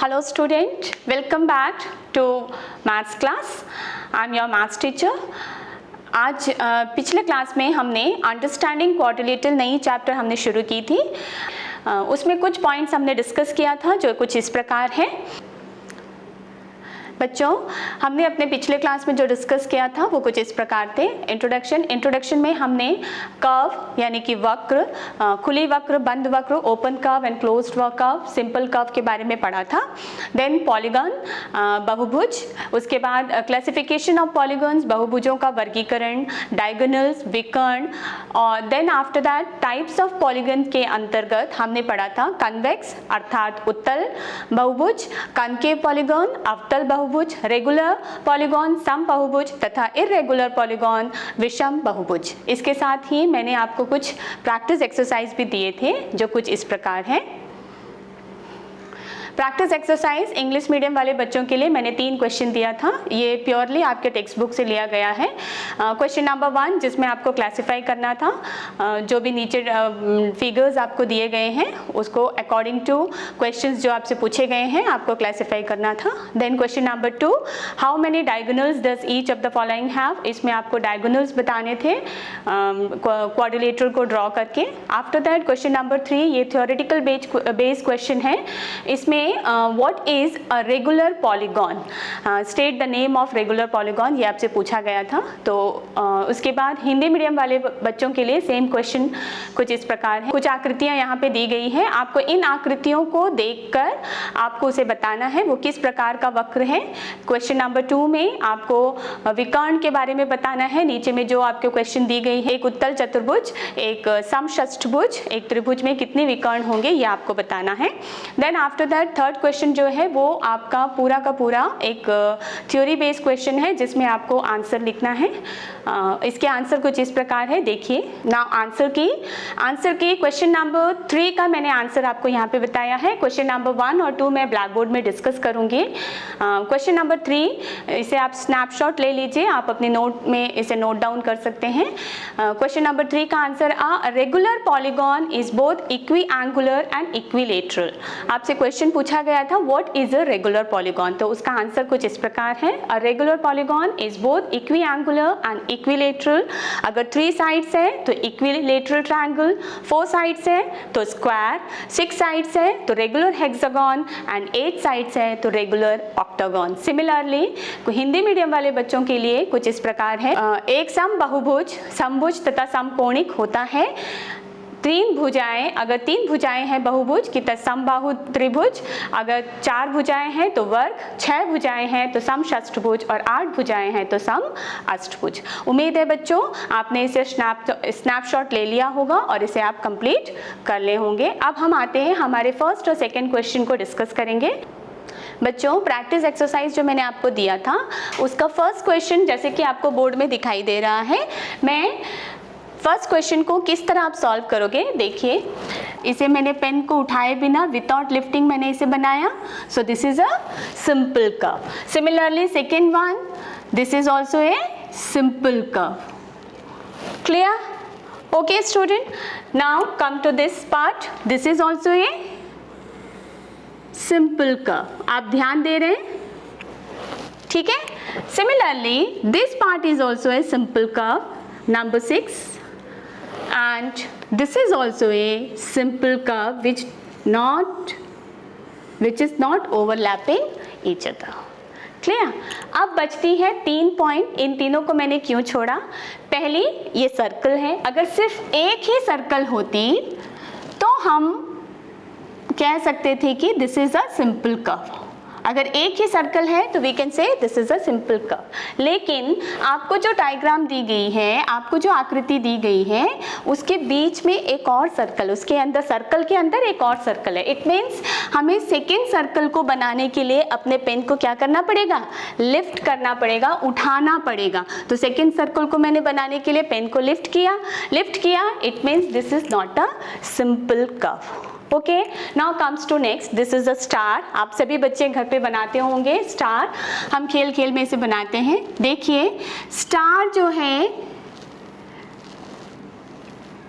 Hello student, welcome back to maths class. I am your maths teacher. आज पिछले class में हमने understanding quadrilateral नई चैप्टर हमने शुरू की थी। उसमें कुछ पॉइंट्स हमने डिस्कस किया था जो कुछ इस प्रकार है। बच्चों, हमने अपने पिछले क्लास में जो डिस्कस किया था वो कुछ इस प्रकार थे। इंट्रोडक्शन में हमने कर्व यानी कि वक्र, खुली वक्र, बंद वक्र, open curve and closed curve, simple curve के बारे में पढ़ा था। देन पॉलीगन, बहुभुज, उसके बाद क्लासिफिकेशन ऑफ पॉलीगन्स, बहुभुजों का वर्गीकरण, डायगोनल्स, विकर्ण, और then after that types of polygon के अंतर्गत हमने पढ़ा था कन्वेक्स अर्थात उत्तल बहुभुज, कनकेव पॉलीगन, अवतल बहुभुज, रेगुलर पॉलीगॉन, सम बहुभुज तथा इर्रेगुलर पॉलीगॉन, विषम बहुभुज। इसके साथ ही मैंने आपको कुछ प्रैक्टिस एक्सरसाइज भी दिए थे जो कुछ इस प्रकार हैं। प्रैक्टिस एक्सरसाइज इंग्लिश मीडियम वाले बच्चों के लिए मैंने 3 क्वेश्चन दिया था। ये प्योरली आपके टेक्स्ट बुक से लिया गया है। क्वेश्चन नंबर 1 जिसमें आपको क्लासिफाई करना था, जो भी नीचे फिगर्स आपको दिए गए हैं उसको अकॉर्डिंग टू क्वेश्चंस जो आपसे पूछे गए हैं आपको क्लासिफाई करना था। Then question number 2, how many diagonals does each of the following have, इसमें आपको डायगोनल्स बताने थे क्वाड्रिलेटरल को ड्रॉ करके। आफ्टर दैट क्वेश्चन नंबर 3, ये थ्योरेटिकल बेस्ड क्वेश्चन है। इसमें what is a regular polygon, state the name of regular polygon, ये आपसे पूछा गया था। तो उसके बाद हिंदी मीडियम वाले बच्चों के लिए सेम क्वेश्चन कुछ इस प्रकार है। कुछ आकृतियां यहाँ पे दी गई हैं, आपको इन आकृतियों को देखकर आपको उसे बताना है वो किस प्रकार का वक्र है। क्वेश्चन नंबर 2 में आपको विकर्ण के बारे में बताना है। नीचे में जो आपके क्वेश्चन दी गई है, एक उत्तल चतुर्भुज, एक समषष्ठभुज, एक त्रिभुज में कितने विकर्ण होंगे ये आपको बताना है। Then after that third question जो है वो आपका पूरा का पूरा एक थ्योरी बेस्ड क्वेश्चन है जिसमें आपको आंसर लिखना है। इसके आंसर कुछ इस प्रकार है, देखिए ना। आंसर की क्वेश्चन नंबर 3 का मैंने आंसर आपको यहाँ पे बताया है। क्वेश्चन नंबर 1 और 2 मैं ब्लैक बोर्ड में डिस्कस करूंगी। क्वेश्चन नंबर 3 इसे आप स्नैपशॉट ले लीजिए, आप अपने नोट में इसे नोट डाउन कर सकते हैं। क्वेश्चन नंबर 3 का answer regular polygon is both equi angular and equilateral. आपसे क्वेश्चन पूछा गया था what is a regular polygon, तो उसका आंसर कुछ इस प्रकार है। A regular polygon is both equi angular and equilateral. अगर 3 साइड्स है तो इक्विलेटरल ट्रायंगल, 4 साइड्स है तो स्क्वायर, 6 साइड्स है तो रेगुलर हेक्सागन एंड 8 साइड्स है तो regular octagon. Similarly Hindi medium वाले बच्चों के लिए कुछ इस प्रकार है। एक सम बहुभुज, समभुज तथा समकोणिक होता है। 3 भुजाएं, अगर 3 भुजाएं हैं बहुभुज की तो समबाहु त्रिभुज, अगर 4 भुजाएं हैं तो वर्ग, 6 भुजाएं हैं तो समषष्ठभुज और 8 भुजाएं हैं तो सम अष्टभुज। उम्मीद है बच्चों आपने इसे स्नैपशॉट ले लिया होगा और इसे आप कंप्लीट कर ले होंगे। अब हम आते हैं हमारे फर्स्ट और सेकेंड क्वेश्चन को डिस्कस करेंगे। बच्चों, प्रैक्टिस एक्सरसाइज जो मैंने आपको दिया था उसका फर्स्ट क्वेश्चन जैसे कि आपको बोर्ड में दिखाई दे रहा है, मैं फर्स्ट क्वेश्चन को किस तरह आप सॉल्व करोगे देखिए। इसे मैंने पेन को उठाए बिना विदाउट लिफ्टिंग मैंने इसे बनाया। So this is a simple curve. Similarly second one, this is also a simple curve. Clear? Okay student, now come to this part. This is also a simple curve. आप ध्यान दे रहे हैं? ठीक है। Similarly this part is also a simple curve number 6 and this is also a simple curve which is not overlapping each other. Clear? अब बचती है 3 पॉइंट। इन तीनों को मैंने क्यों छोड़ा? पहली ये सर्कल है, अगर सिर्फ एक ही सर्कल होती तो हम कह सकते थे कि this is a simple curve. अगर एक ही सर्कल है तो we can say this is a simple curve. लेकिन आपको जो डायग्राम दी गई है, आपको जो आकृति दी गई है उसके बीच में एक और सर्कल, उसके अंदर सर्कल के अंदर एक और सर्कल है। इट मीन्स हमें सेकेंड सर्कल को बनाने के लिए अपने पेन को क्या करना पड़ेगा? लिफ्ट करना पड़ेगा, उठाना पड़ेगा। तो सेकेंड सर्कल को मैंने बनाने के लिए पेन को लिफ्ट किया। It means this is not a simple curve. Okay, now comes to next, this is a star. आप सभी बच्चे घर पे बनाते होंगे स्टार, हम खेल खेल में इसे बनाते हैं। देखिए स्टार जो है,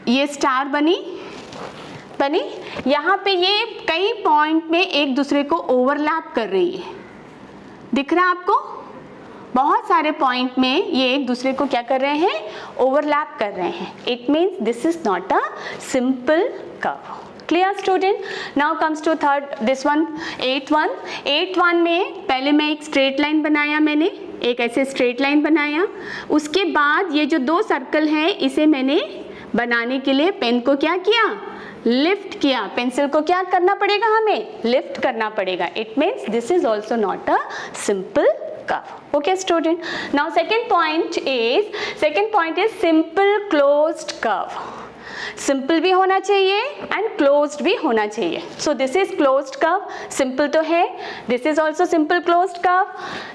ये स्टार बनी, बनी। यहाँ पे ये कई पॉइंट में एक दूसरे को ओवरलैप कर रही है, दिख रहा है आपको? बहुत सारे पॉइंट में ये एक दूसरे को क्या कर रहे हैं, ओवरलैप कर रहे हैं। It means this is not a simple curve. Clear student? Now comes to third, this one 8-1 में पहले मैं एक स्ट्रेट लाइन बनाया, मैंने एक ऐसे स्ट्रेट लाइन बनाया। उसके बाद ये जो 2 सर्कल हैं इसे मैंने बनाने के लिए पेन को क्या किया, लिफ्ट किया। पेंसिल को क्या करना पड़ेगा, हमें लिफ्ट करना पड़ेगा। It means this is also not a simple curve. Okay student, now second point is simple closed curve. Simple भी होना चाहिए एंड क्लोज्ड भी होना चाहिए। सो this is closed curve, simple तो है, this is also simple closed curve,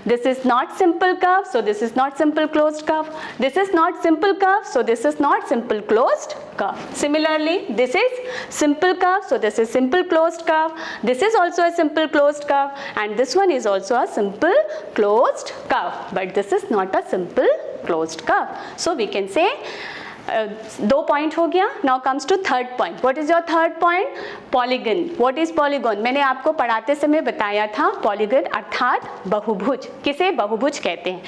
this is not simple curve, so this is not simple closed curve, this is not simple curve, so this is not simple closed curve. Similarly this is simple curve, so this is simple closed curve, this is also a simple closed curve and this one is also a simple closed curve, but this is not a simple closed curve. So we can say 2 point हो गया। Now comes to third point. What is your third point? Polygon. What is polygon? मैंने आपको पढ़ाते समय बताया था, polygon अर्थात बहुभुज। किसे बहुभुज कहते हैं?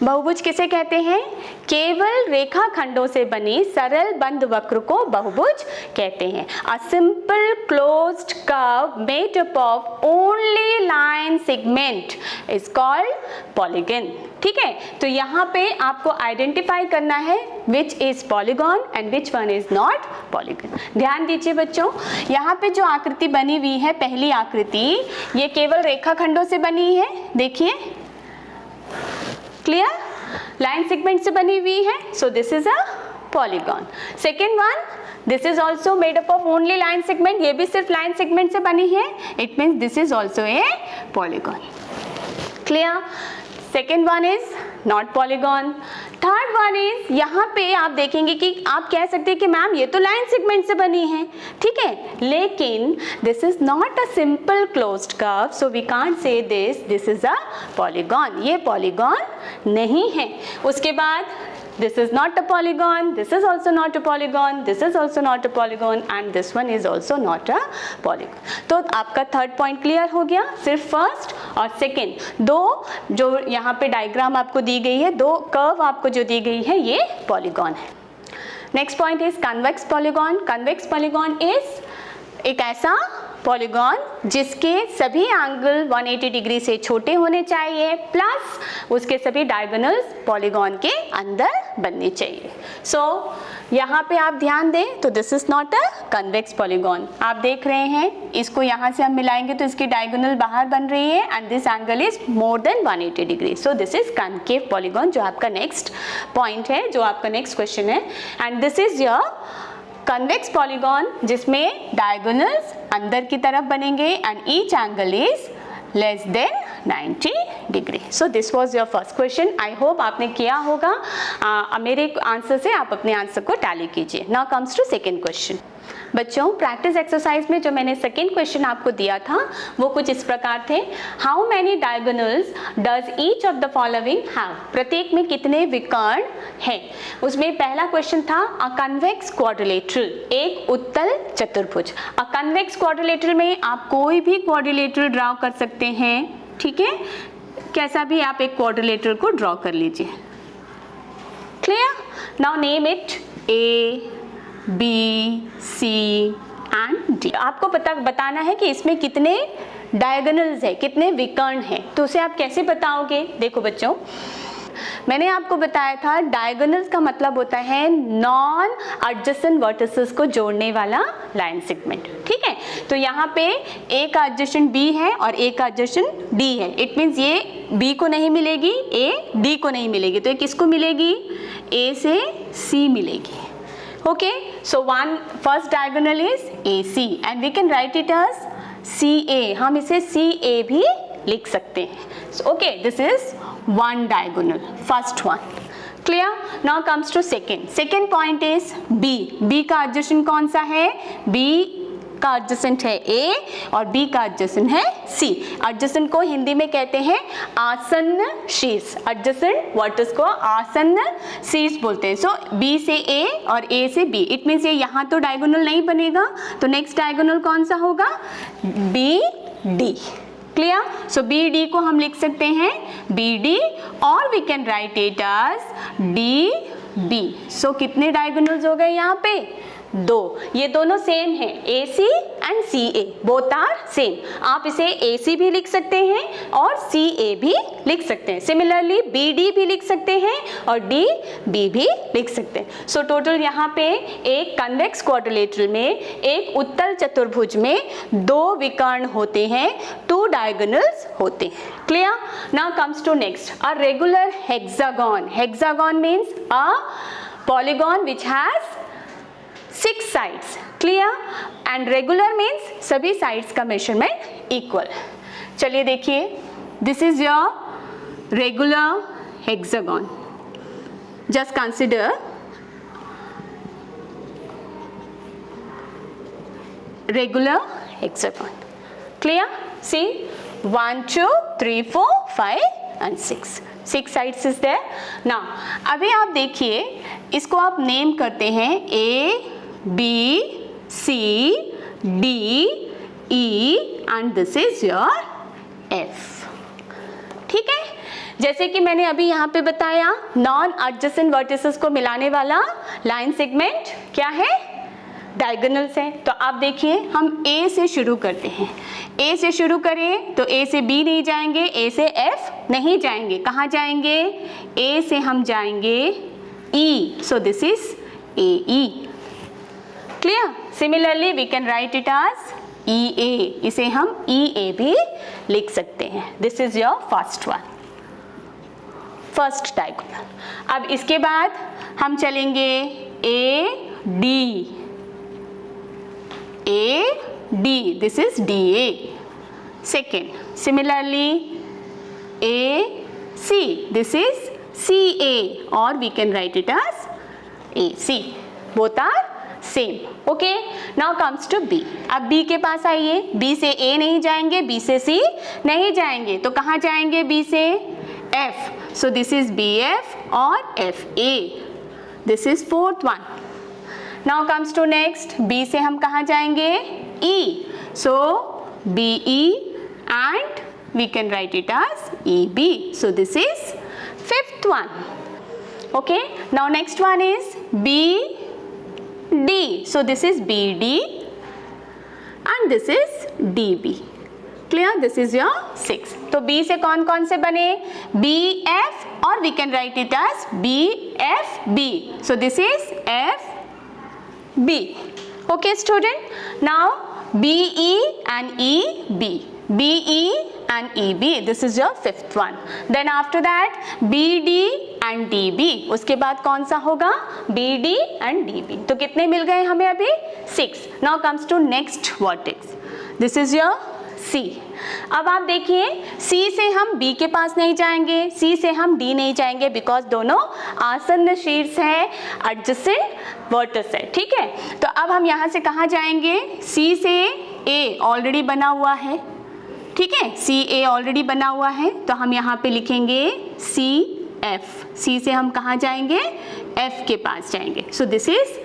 बहुभुज किसे कहते हैं? केवल रेखा खंडों से बनी सरल बंद वक्र को बहुभुज कहते हैं। अ simple closed curve made up of only line segment is called polygon. ठीक है, तो यहाँ पे आपको आइडेंटिफाई करना है which is polygon and which one is not polygon. ध्यान दीजिए बच्चों, यहाँ पे जो आकृति बनी हुई है, पहली आकृति, ये केवल रेखाखंडों से बनी है। देखिए, क्लियर? लाइन सेगमेंट से बनी हुई है, सो this is a polygon. Second one, this is also made up of only line segment, ये भी सिर्फ लाइन सेगमेंट से बनी है। It means this is also A polygon. Clear? Second one is not polygon. Third one is, यहाँ पे आप देखेंगे कि आप कह सकते हैं कि मैम ये तो लाइन सेगमेंट से बनी है, ठीक है, लेकिन this is not a simple closed curve, so we can't say this is a polygon. ये पॉलीगॉन नहीं है। उसके बाद this is not a polygon, this is also not a polygon, this is also not a polygon and this one is also not a polygon. तो आपका third point clear हो गया। सिर्फ फर्स्ट और सेकेंड दो जो यहाँ पे डायग्राम आपको दी गई है, 2 कर्व आपको जो दी गई है, ये पॉलीगॉन है। Next point is convex polygon. Convex polygon is एक ऐसा पॉलीगॉन जिसके सभी एंगल 180 डिग्री से छोटे होने चाहिए, प्लस उसके सभी डायगोनल्स पॉलीगॉन के अंदर बनने चाहिए। सो यहाँ पे आप ध्यान दें तो this is not a convex polygon. आप देख रहे हैं, इसको यहाँ से हम मिलाएंगे तो इसकी डायगोनल बाहर बन रही है and this angle is more than 180 degree. So this is concave polygon, जो आपका नेक्स्ट पॉइंट है, जो आपका नेक्स्ट क्वेश्चन है। And this is your convex polygon जिसमें डायगोनल्स अंदर की तरफ बनेंगे and each angle is less than 90 degree. So this was your first question. I hope आपने किया होगा। मेरे आंसर से आप अपने आंसर को टैली कीजिए। Now comes to second question. बच्चों, प्रैक्टिस एक्सरसाइज में जो मैंने सेकेंड क्वेश्चन आपको दिया था वो कुछ इस प्रकार थे। How many diagonals does each of the following have? प्रत्येक में कितने विकर्ण हैं? उसमें पहला क्वेश्चन था अ कन्वेक्स क्वाड्रिलेटरल, एक उत्तल चतुर्भुज। अ कन्वेक्स क्वाड्रिलेटरल में आप कोई भी क्वाड्रिलेटरल ड्रॉ कर सकते हैं, ठीक है, कैसा भी आप एक क्वाड्रिलेटरल को ड्रॉ कर लीजिए। Clear? Now name it A, B, C and D। आपको बताना है कि इसमें कितने डायगोनल्स है, कितने विकर्ण हैं। तो उसे आप कैसे बताओगे? देखो बच्चों, मैंने आपको बताया था डायगोनल्स का मतलब होता है नॉन एडजेसेंट वर्टिसेस को जोड़ने वाला लाइन सेगमेंट, ठीक है। तो यहाँ पे एक एडजेसेंट B है और एक एडजेसेंट D है। इट मीन्स ये B को नहीं मिलेगी, A D को नहीं मिलेगी, तो ये किसको मिलेगी? A से C मिलेगी। Okay, so one first diagonal is AC and we can write it as CA। हम इसे CA भी लिख सकते हैं। So, okay, this is one diagonal, first one. Clear? Now comes to second. Second point is B। B का adjacent कौन सा है? B का एडजेसेंट है A और B का एडजेसेंट है C। एडजेसेंट को हिंदी में कहते हैं आसन्न शीर्ष। एडजेसेंट वर्टिस को आसन्न शीर्ष बोलते हैं। सो B से A और A से B, इट मीन्स ये यहाँ तो डायगोनल नहीं बनेगा, तो नेक्स्ट डायगोनल कौन सा होगा? BD। क्लियर? सो BD को हम लिख सकते हैं BD और we can write it as DB। So कितने डायगोनल्स हो गए यहाँ पे? 2। ये दोनों सेम है, AC and CA, both are same. आप इसे AC भी लिख सकते हैं और CA भी लिख सकते हैं। सिमिलरली BD भी लिख सकते हैं और DB भी लिख सकते हैं। सो टोटल यहाँ पे एक कन्वेक्स क्वाड्रिलेटरल में, एक उत्तल चतुर्भुज में 2 विकर्ण होते हैं, 2 डायगोनल्स होते हैं। Clear? Now comes to next, a regular hexagon. Hexagon means a polygon which has 6 sides। Clear? And regular means सभी साइड्स का मेजरमेंट इक्वल। चलिए देखिए, this is your regular hexagon. Just consider regular hexagon. Clear? See 1 2 3 4 5 and 6 sides is there। now अभी आप देखिए, इसको आप name करते हैं A B C D E and this is your F। ठीक है? जैसे कि मैंने अभी यहाँ पे बताया, नॉन एडजेसेंट वर्टिसेस को मिलाने वाला लाइन सेगमेंट क्या है? डायगोनल्स है। तो आप देखिए, हम A से शुरू करते हैं। A से शुरू करें तो A से B नहीं जाएंगे, A से F नहीं जाएंगे, कहाँ जाएंगे? A से हम जाएंगे E। So this is AE। Clear? Similarly we can write it as EA। इसे हम EA भी लिख सकते हैं। This is your first one, first diagonal. अब इसके बाद हम चलेंगे AD। AD, this is DA। Second, similarly AC, this is CA or we can write it as AC। Both are same। Okay, now comes to B। अब B के पास आइए। B से A नहीं जाएंगे, B से C नहीं जाएंगे, तो कहाँ जाएंगे? B से F। So this is BF और FA। This is fourth one। Now comes to next, B से हम कहाँ जाएंगे? E। So BE and we can write it as EB। So this is fifth one। Okay, now next one is BD। So this is BD and this is DB। Clear? This is your 6। तो B से कौन कौन से बने? BF और we can write it as BFB। So this is FB। Okay student, now BE and EB, BE and EB, this is your fifth one। Then after that BD and DB, उसके बाद कौन सा होगा? BD and DB। तो कितने मिल गए हमें अभी? 6। Now comes to next vertex, this is your C। अब आप देखिए, C से हम B के पास नहीं जाएंगे, C से हम D नहीं जाएंगे, बिकॉज दोनों आसन्न शीर्ष है, एडजेसेंट वर्टिस है। ठीक है? तो अब हम यहाँ से कहाँ जाएंगे? C से A ऑलरेडी बना हुआ है। ठीक है? CA ऑलरेडी बना हुआ है, तो हम यहाँ पे लिखेंगे CF। C से हम कहाँ जाएंगे? F के पास जाएंगे। सो दिस इज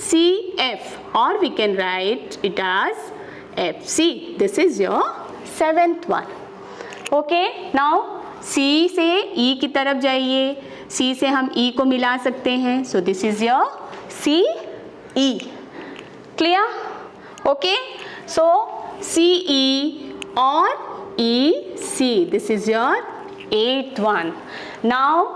CF और we can write it as FC। This is your seventh one। Okay, now C से E की तरफ जाइए। C से हम E को मिला सकते हैं। So this is your CE। Clear? Okay, so CE और EC, this is your eighth one। Now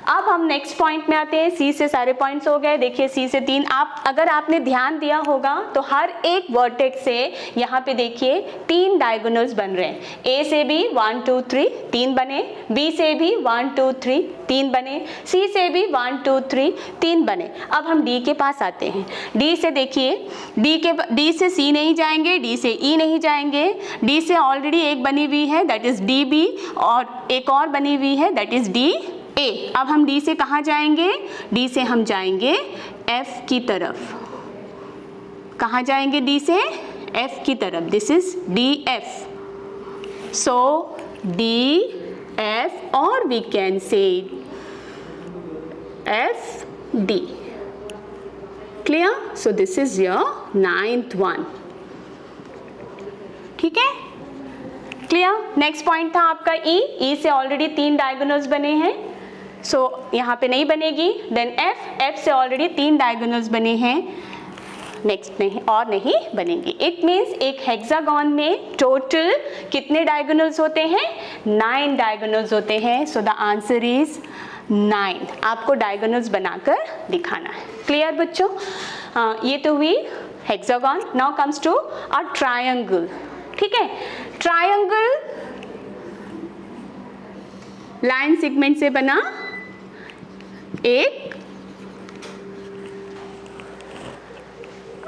अब हम नेक्स्ट पॉइंट में आते हैं। सी से सारे पॉइंट्स हो गए। देखिए सी से 3, अगर आपने ध्यान दिया होगा तो हर एक वर्टेक्स से यहाँ पे देखिए 3 डायगोनल्स बन रहे हैं। ए से भी 1 2 3 3 बने, बी से भी 1 2 3 3 बने, सी से भी 1 2 3 3 बने। अब हम डी के पास आते हैं। डी से देखिए, डी से सी नहीं जाएंगे, डी से ई नहीं जाएंगे, डी से ऑलरेडी एक बनी हुई है दैट इज डी बी, और एक और बनी हुई है दैट इज डी ए। अब हम डी से कहाँ जाएंगे? डी से हम जाएंगे एफ की तरफ। कहाँ जाएंगे? डी से F की तरफ, this is DF. So DF, or we can say FD. Clear? So this is your 9th one. ठीक है, क्लियर. नेक्स्ट पॉइंट था आपका E से ऑलरेडी 3 डायगोनल्स बने हैं, सो यहाँ पे नहीं बनेगी. देन F से ऑलरेडी 3 डायगोनल्स बने हैं, नेक्स्ट नहीं और नहीं बनेंगे. इट मीन्स एक हेक्सागन में टोटल कितने डायगोनल्स होते हैं? 9 डायगोनल्स होते हैं. So the answer is 9. आपको डायगोनल्स बनाकर दिखाना है. क्लियर बच्चों? ये तो हुई hexagon. Now comes to a triangle. ठीक है, ट्रायंगल लाइन सेगमेंट से बना एक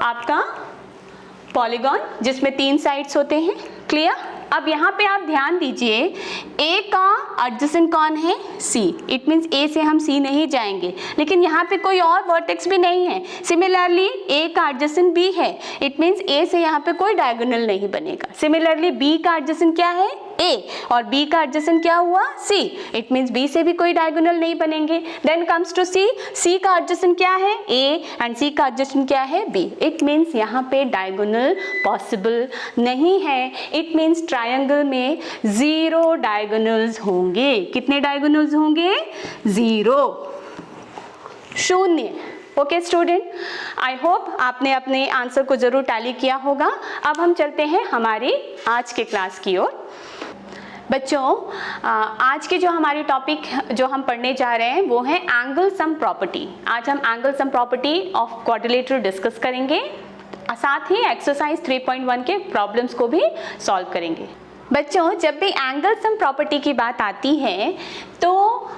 आपका पॉलीगॉन जिसमें 3 साइड्स होते हैं. क्लियर? अब यहाँ पे आप ध्यान दीजिए, A का एडजेसेंट कौन है? C. इट मीन्स A से हम C नहीं जाएंगे, लेकिन यहाँ पे कोई और वर्टेक्स भी नहीं है. सिमिलरली A का एडजेसेंट B है, इट मीन्स A से यहाँ पे कोई डायगोनल नहीं बनेगा. सिमिलरली B का एडजेसेंट क्या है? A, और B का एडजेसेंट क्या हुआ? C. इट मीन्स B से भी कोई डायगोनल नहीं बनेंगे. Then comes to C. C का एडजेसेंट क्या है? A, एंड C का एडजेसेंट क्या है? B. इट मीन्स यहाँ पे डायगोनल पॉसिबल नहीं है. इट मीन्स ट्रायंगल में 0 डायगोनल्स होंगे. कितने डायगोनल्स होंगे? 0, 0. ओके स्टूडेंट, आई होप आपने अपने आंसर को जरूर टैली किया होगा. अब हम चलते हैं हमारी आज के क्लास की ओर. बच्चों, आज के जो हमारी टॉपिक जो हम पढ़ने जा रहे हैं वो है एंगल सम प्रॉपर्टी. आज हम angle sum property of quadrilateral discuss करेंगे, साथ ही एक्सरसाइज 3.1 के प्रॉब्लम्स को भी सॉल्व करेंगे. बच्चों, जब भी एंगल सम प्रॉपर्टी की बात आती है तो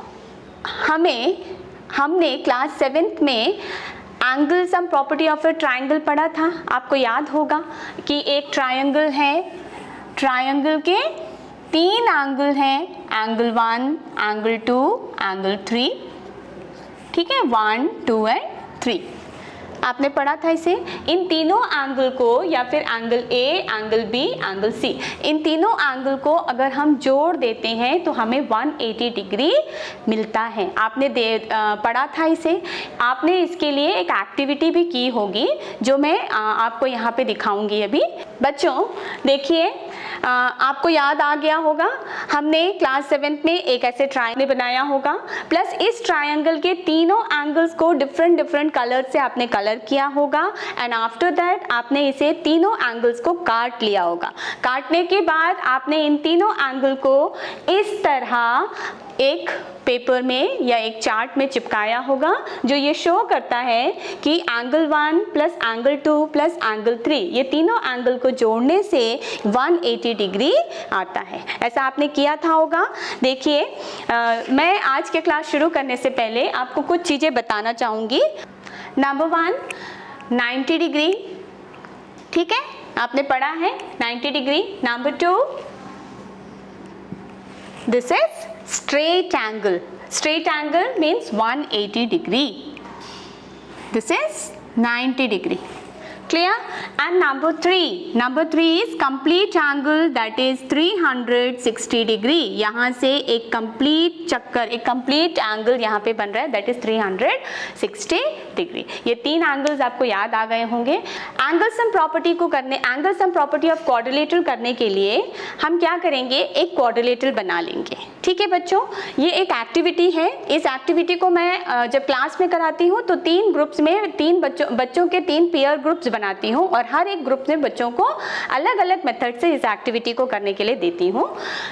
हमने क्लास 7th में angle sum property of A triangle पढ़ा था. आपको याद होगा कि एक ट्रायंगल है, ट्रायंगल के 3 एंगल हैं, एंगल 1, एंगल 2, एंगल 3. ठीक है, 1, 2 एंड 3 आपने पढ़ा था इसे. इन तीनों एंगल को, या फिर angle A, angle B, angle C, इन तीनों एंगल को अगर हम जोड़ देते हैं तो हमें 180 डिग्री मिलता है. आपने पढ़ा था इसे. आपने इसके लिए एक एक्टिविटी भी की होगी जो मैं आपको यहाँ पे दिखाऊंगी अभी. बच्चों देखिए, आपको याद आ गया होगा, हमने क्लास 7th में एक ऐसे ट्रायंगल बनाया होगा, प्लस इस ट्रायंगल के तीनों एंगल्स को डिफरेंट कलर से आपने कलर किया होगा. एंड आफ्टर दैट आपने इसे तीनों एंगल्स को काट लिया होगा. काटने के बाद आपने इन तीनों एंगल को इस तरह एक पेपर में या एक चार्ट में चिपकाया होगा, जो ये शो करता है कि angle 1 plus angle 2 plus angle 3, ये तीनों एंगल को जोड़ने से 180 डिग्री आता है. ऐसा आपने किया था होगा. देखिए, मैं आज के क्लास शुरू करने से पहले आपको कुछ चीज़ें बताना चाहूँगी. Number 1, 90 degree. ठीक है, आपने पढ़ा है 90 degree. Number 2, this is straight angle. Straight angle means 180 degree. This is 90 degree. Clear? And number 3 is complete angle, that is 360 degree. यहाँ से एक complete चक्कर, एक complete angle यहाँ पे बन रहा है, that is 360 degree. ये 3 angles आपको याद आ गए होंगे. Angle sum property को करने, angle sum property of quadrilateral करने के लिए हम क्या करेंगे? एक quadrilateral बना लेंगे. ठीक है बच्चों, ये एक एक्टिविटी है. इस एक्टिविटी को मैं जब क्लास में कराती हूँ तो 3 ग्रुप्स में 3 बच्चों के 3 पेयर ग्रुप्स बनाती हूँ, और हर एक ग्रुप में बच्चों को अलग अलग मेथड से इस एक्टिविटी को करने के लिए देती हूँ.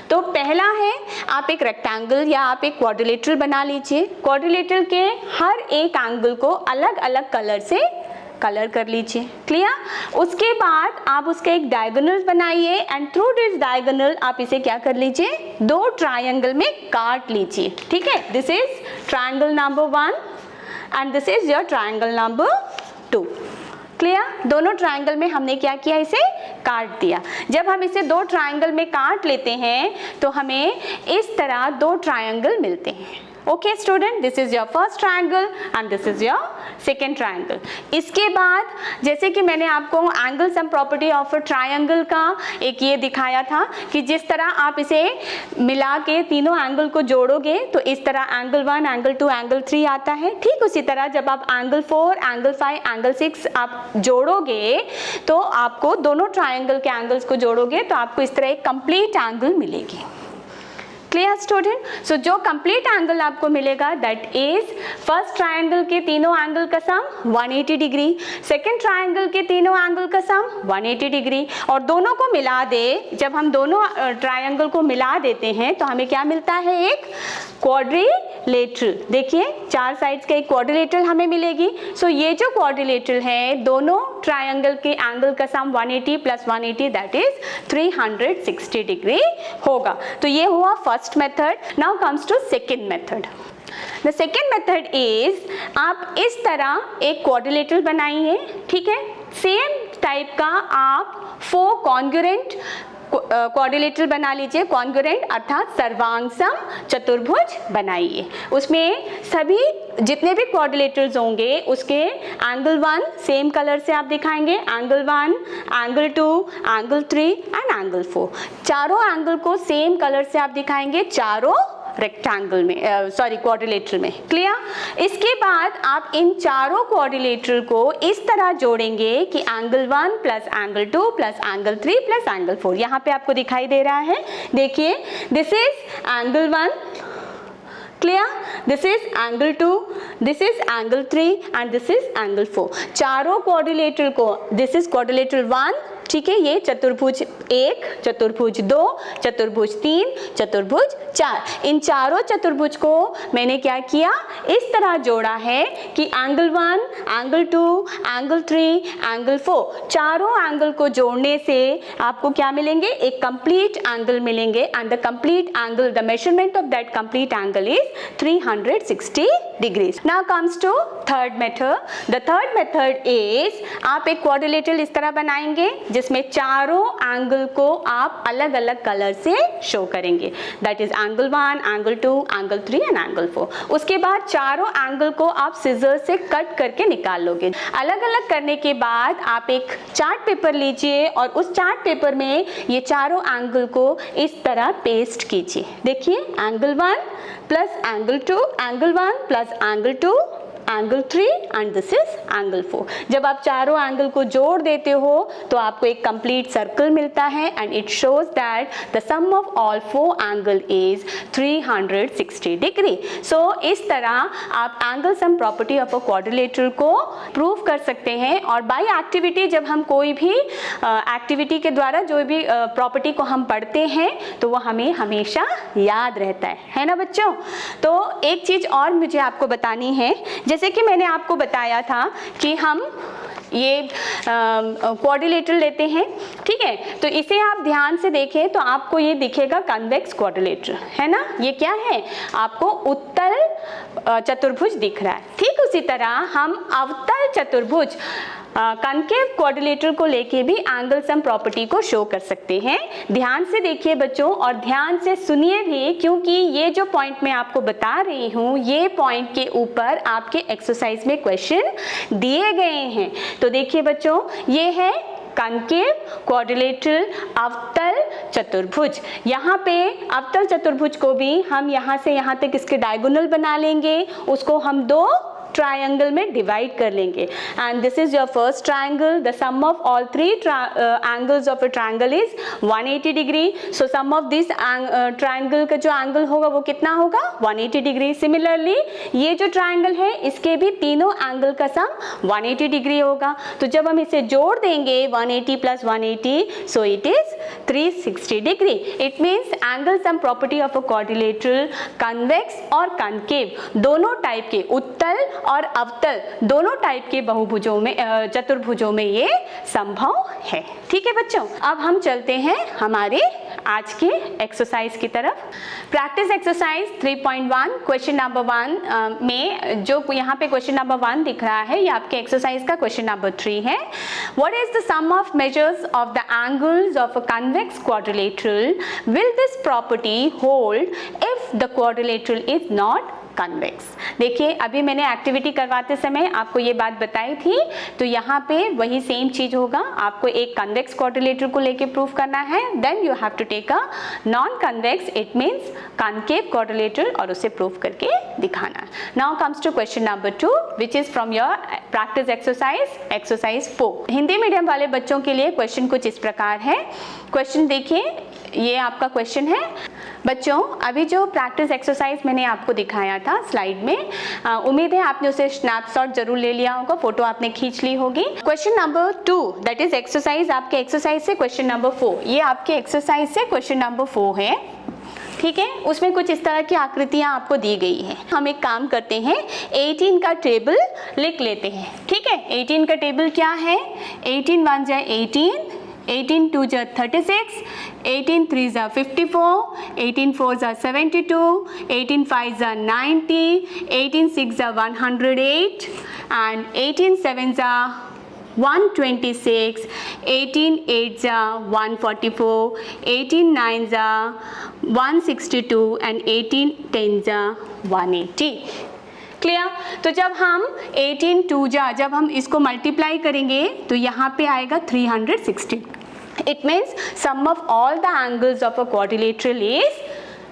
तो पहला है, आप एक रेक्टेंगल या आप एक क्वाड्रिलेटरल बना लीजिए. क्वाड्रिलेटरल के हर एक एंगल को अलग अलग कलर से कलर कर लीजिए. क्लियर? उसके बाद आप उसका एक डायगोनल बनाइए, एंड थ्रू दिस डायगोनल आप इसे क्या कर लीजिए? 2 ट्रायंगल में काट लीजिए. ठीक है, this is triangle number 1 and this is your triangle number 2. Clear? दोनों ट्रायंगल में हमने क्या किया? इसे काट दिया. जब हम इसे 2 ट्रायंगल में काट लेते हैं तो हमें इस तरह 2 ट्रायंगल मिलते हैं. Okay student, this is your first triangle and this is your second triangle. इसके बाद जैसे कि मैंने आपको angle sum property of a triangle का एक ये दिखाया था कि जिस तरह आप इसे मिला के तीनों एंगल को जोड़ोगे तो इस तरह एंगल 1, एंगल 2, एंगल 3 आता है। ठीक उसी तरह जब आप एंगल 4, एंगल 5, एंगल 6 आप जोड़ोगे तो आपको दोनों ट्रायंगल के एंगल्स को जोड़ोगे तो आपको इस तरह एक कंप्लीट एंगल मिलेगी। Clear student? सो जो कंप्लीट एंगल आपको मिलेगा दैट इज फर्स्ट ट्रायंगल के तीनों एंगल का सम 180 डिग्री, सेकेंड ट्रायंगल के तीनों एंगल का सम 180 डिग्री, और दोनों को मिला दे, जब हम दोनों ट्रायंगल को मिला देते हैं तो हमें क्या मिलता है? एक क्वाड्रिलेटरल। देखिए 4 साइड्स का एक क्वाड्रिलेटरल हमें मिलेगी। सो ये जो क्वाड्रिलेटरल है दोनों ट्रायंगल के एंगल का sum 180 plus 180 that is 360 degree होगा। तो ये हुआ first method. Now comes to second method. The second method is आप इस तरह एक क्वाड्रिलेटरल बनाइए, ठीक है, सेम टाइप का आप 4 कॉन्ग्रुएंट क्वाड्रिलेटरल बना लीजिए, कॉन्ग्रुएंट अर्थात सर्वांगसम चतुर्भुज बनाइए। उसमें सभी जितने भी क्वाड्रिलेटरल्स होंगे उसके एंगल 1 सेम कलर से आप दिखाएंगे, angle 1, angle 2, angle 3 and angle 4। चारों एंगल को सेम कलर से आप दिखाएंगे चारों रेक्टेंगल में, क्वाड्रिलेटरल में। क्लियर? इसके बाद आप इन चारों क्वाड्रिलेटरल को इस तरह जोड़ेंगे कि angle 1 plus angle 2 plus angle 3 plus angle 4 यहाँ पे आपको दिखाई दे रहा है। देखिए this is angle 1, clear, this is angle 2, this is angle 3 and this is angle 4। चारों क्वाड्रिलेटरल को, दिस इज क्वाड्रिलेटरल 1, ठीक है, ये चतुर्भुज 1, चतुर्भुज 2, चतुर्भुज 3, चतुर्भुज 4। इन चारों चतुर्भुज को मैंने क्या किया? इस तरह जोड़ा है कि एंगल 1, एंगल 2, एंगल 3, एंगल 4, चारों एंगल को जोड़ने से आपको क्या मिलेंगे? एक कंप्लीट एंगल मिलेंगे and the complete angle, the measurement of that complete angle is 360 degrees. Now comes to third method. The third method is आप एक क्वाड्रिलेटरल इस तरह बनाएंगे जिसमें चारों एंगल को आप अलग अलग कलर से शो करेंगे, that is angle 1, angle 2, angle 3 and angle 4। उसके बाद चारों एंगल को आप सिजर से कट करके निकाल लोगे। अलग अलग करने के बाद आप एक चार्ट पेपर लीजिए और उस चार्ट पेपर में ये चारों एंगल को इस तरह पेस्ट कीजिए। देखिए angle 1 plus angle 2, angle 1 plus angle 2, angle 3 and this is angle 4। जब आप चारों एंगल को जोड़ देते हो तो आपको एक कंप्लीट सर्कल मिलता है and it shows that the sum of all 4 angle is 360 degree. So इस तरह आप angle sum property of a quadrilateral को प्रूव कर सकते हैं। और बाय एक्टिविटी, जब हम कोई भी एक्टिविटी के द्वारा जो भी प्रॉपर्टी को हम पढ़ते हैं तो वो हमें हमेशा याद रहता है ना बच्चों? तो एक चीज़ और मुझे आपको बतानी है, जैसे कि मैंने आपको बताया था कि हम ये क्वाड्रिलेटरल लेते हैं, ठीक है, तो इसे आप ध्यान से देखें तो आपको ये दिखेगा कन्वेक्स क्वाड्रिलेटरल, है ना? ये क्या है? आपको उत्तल चतुर्भुज दिख रहा है। ठीक उसी तरह हम अवतल चतुर्भुज कनकेव क्वाड्रिलेटरल को लेके भी एंगल सम प्रॉपर्टी को शो कर सकते हैं। ध्यान से देखिए बच्चों और ध्यान से सुनिए भी, क्योंकि ये जो पॉइंट मैं आपको बता रही हूँ ये पॉइंट के ऊपर आपके एक्सरसाइज में क्वेश्चन दिए गए हैं। तो देखिए बच्चों, ये है कनकेव क्वाड्रिलेटरल अवतल चतुर्भुज। यहाँ पे अवतल चतुर्भुज को भी हम यहाँ से यहाँ तक इसके डायगोनल बना लेंगे, उसको हम 2 ट्रायंगल में डिवाइड कर लेंगे and this is your first triangle. The sum of all 3 angles of a triangle is 180 degree. So sum of this triangle का जो एंगल होगा वो कितना होगा? 180 डिग्री। सिमिलरली ये जो ट्रायंगल है इसके भी तीनों एंगल का सम 180 डिग्री होगा। तो जब हम इसे जोड़ देंगे 180 plus 180 so it is 360 degree. It means angle sum property of a quadrilateral convex और कनकेव दोनों टाइप के, उत्तल और अवतल दोनों टाइप के बहुभुजों में, चतुर्भुजों में ये संभव है। ठीक है बच्चों, अब हम चलते हैं हमारे आज के एक्सरसाइज की तरफ। प्रैक्टिस एक्सरसाइज 3.1 क्वेश्चन नंबर 1 में जो यहाँ पे क्वेश्चन नंबर 1 दिख रहा है ये आपके एक्सरसाइज का क्वेश्चन नंबर 3 है। What is the sum of measures of the angles of a convex quadrilateral? Will this property hold if the quadrilateral is not convex. देखिए अभी मैंने एक्टिविटी करवाते समय आपको ये बात बताई थी, तो यहाँ पे वही सेम चीज होगा, आपको एक कन्वेक्स क्वाड्रिलेटरल को लेके प्रूफ करना है, then you have to take a non convex, it means concave quadrilateral, और उसे प्रूफ करके दिखाना। Now comes to question number 2 which is from your practice exercise 4। Hindi medium वाले बच्चों के लिए क्वेश्चन कुछ इस प्रकार है। क्वेश्चन देखिए, ये आपका क्वेश्चन है बच्चों। अभी जो प्रैक्टिस एक्सरसाइज मैंने आपको दिखाया था स्लाइड में, उम्मीद है आपने उसे स्नैपशॉट जरूर ले लिया होगा, फोटो आपने खींच ली होगी। Question number 2 that is exercise, आपके एक्सरसाइज से क्वेश्चन नंबर 4, ये आपके एक्सरसाइज से क्वेश्चन नंबर 4 है, ठीक है। उसमें कुछ इस तरह की आकृतियां आपको दी गई हैं। हम एक काम करते हैं, 18 का टेबल लिख लेते हैं, ठीक है। 18 का टेबल क्या है, 18 1 जा 18, 18 2 जा 36, 18 3 जा 54, 18 4 जा 72, 18 5 जा 90, 18 6 जा 108 एंड 18 7 जा 126, 18 8 जा 144, 18 9 जा 162 एंड 18 10 जा 180। क्लियर? तो जब हम 18 2 जा, जब हम इसको मल्टीप्लाई करेंगे तो यहाँ पे आएगा 360। It means sum of all the angles of a quadrilateral is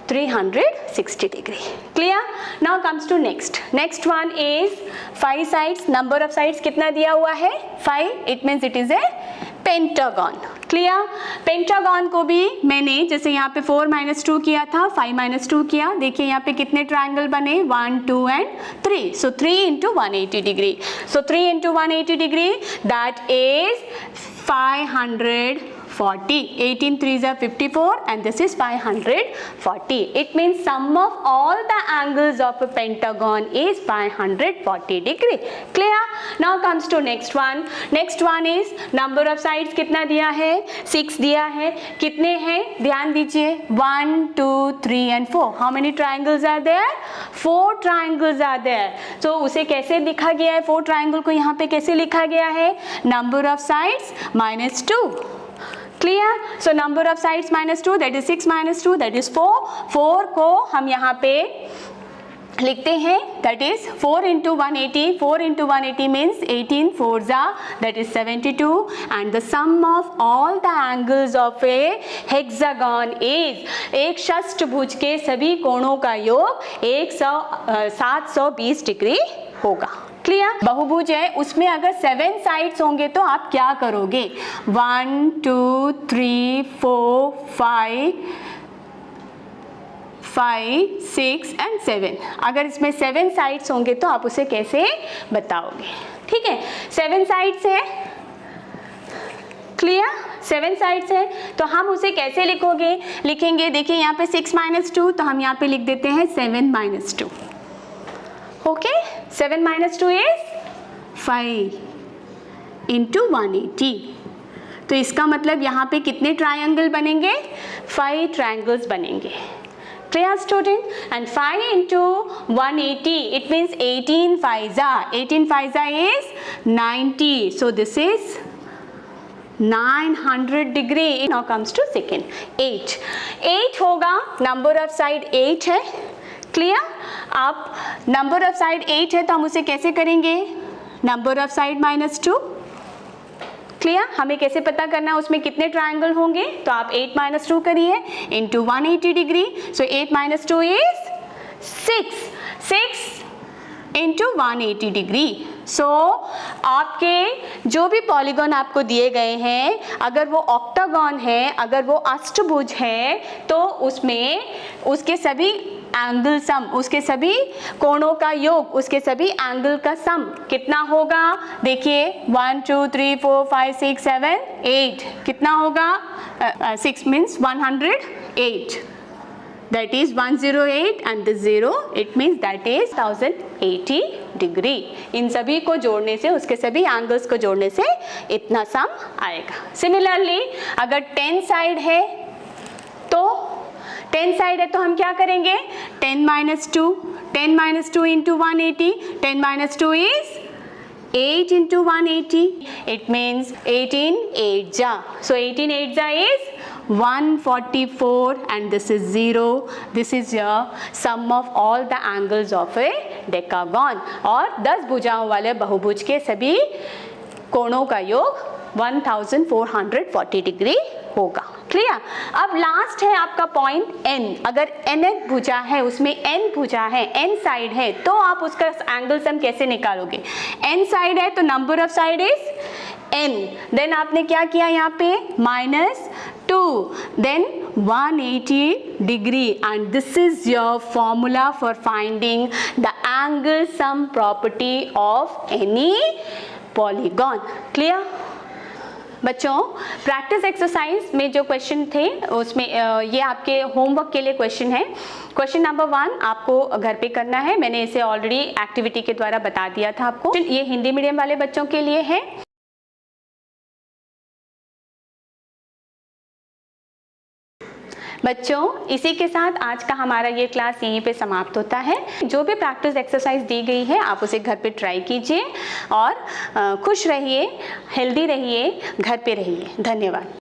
360 degree. Clear? Now comes to next. Next one is 5 sides. Number of sides कितना दिया हुआ है? 5. It means it is a pentagon. Clear? Pentagon को भी मैंने जैसे यहाँ पे 4 - 2 किया था, 5 - 2 किया। देखिए यहाँ पे कितने ट्रायंगल बने, 1 2 and 3. So 3 into 180 degree. So 3 into 180 degree, that is 540. 18 3s are 54 and this is 540. It means sum of all the angles of a pentagon is 540 degree. Clear? Now comes to next one. Next one is number of sides कितना दिया है, 6 दिया है। कितने हैं ध्यान दीजिए, 1 2 3 and 4. How many triangles are there? 4 triangles are there. So उसे कैसे लिखा गया है, 4 triangle को यहाँ पे कैसे लिखा गया है, number of sides -2. Clear? So number of sides -2, that is 6 - 2, that is 4. 4 को हम यहाँ पे लिखते हैं, that is 4 into 180. 4 into 180 means 18 4s are, that is 72, and the sum of all the angles of a hexagon is, एक षष्ठभुज के सभी कोणों का योग 720 डिग्री होगा। क्लियर? बहुभुज है, उसमें अगर 7 साइड्स होंगे तो आप क्या करोगे, 1 2 3 4 5 6 and 7। अगर इसमें 7 साइड्स होंगे तो आप उसे कैसे बताओगे, ठीक है। 7 साइड्स है, क्लियर? 7 साइड्स है तो हम उसे कैसे लिखेंगे, देखिए यहाँ पे 6 - 2, तो हम यहाँ पे लिख देते हैं 7 - 2। Okay, 7 - 2 is 5 into 180। तो इसका मतलब यहाँ पे कितने ट्रायंगल बनेंगे, 5 ट्रायंगल्स बनेंगे। Clear student? And 5 into 180, it means 18 5s are, 18 5s are is 90. So this is 900 degree. Now comes to second, 8. 8 होगा, number of side 8 है। क्लियर? आप नंबर ऑफ साइड 8 है तो हम उसे कैसे करेंगे, नंबर ऑफ साइड -2। क्लियर? हमें कैसे पता करना है उसमें कितने ट्रायंगल होंगे, तो आप 8 - 2 करिए into 180 degree. So 8 - 2 is 6 into 180 degree. So आपके जो भी पॉलीगॉन आपको दिए गए हैं, अगर वो ऑक्टागॉन है, अगर वो अष्टभुज है, तो उसमें उसके सभी एंगल सम, उसके सभी कोणों का योग, उसके सभी एंगल का सम कितना होगा, देखिए 1 2 3 4 5 6 7 8 कितना होगा, 6 means 108, that is 108 and the 0, it means that is 1080 degree. इन सभी को जोड़ने से, उसके सभी एंगल्स को जोड़ने से इतना सम आएगा। सिमिलरली अगर 10 साइड है तो 10 साइड है तो हम क्या करेंगे, 10 - 2 into 180, 10 - 2 is 8 into 180, it means 18 8 ja. So 18 8 ja is 144 and this is 0. This is your sum of all the angles of a decagon. और 10 भुजाओं वाले बहुभुज के सभी कोणों का योग 1440 डिग्री होगा। क्लियर? अब लास्ट है आपका पॉइंट n। अगर nth भुजा है, उसमें n भुजा है, n साइड है, तो आप उसका एंगल सम कैसे निकालोगे? n साइड है तो number of side is n, then आपने क्या किया यहाँ पे -2, then 180 degree and this is your formula for finding the angle sum property of any polygon. Clear? बच्चों, प्रैक्टिस एक्सरसाइज में जो क्वेश्चन थे उसमें ये आपके होमवर्क के लिए क्वेश्चन है। क्वेश्चन नंबर 1 आपको घर पे करना है। मैंने इसे ऑलरेडी एक्टिविटी के द्वारा बता दिया था आपको। ये हिंदी मीडियम वाले बच्चों के लिए है। बच्चों, इसी के साथ आज का हमारा ये क्लास यहीं पे समाप्त होता है। जो भी प्रैक्टिस एक्सरसाइज दी गई है आप उसे घर पे ट्राई कीजिए और खुश रहिए, हेल्दी रहिए, घर पे रहिए। धन्यवाद।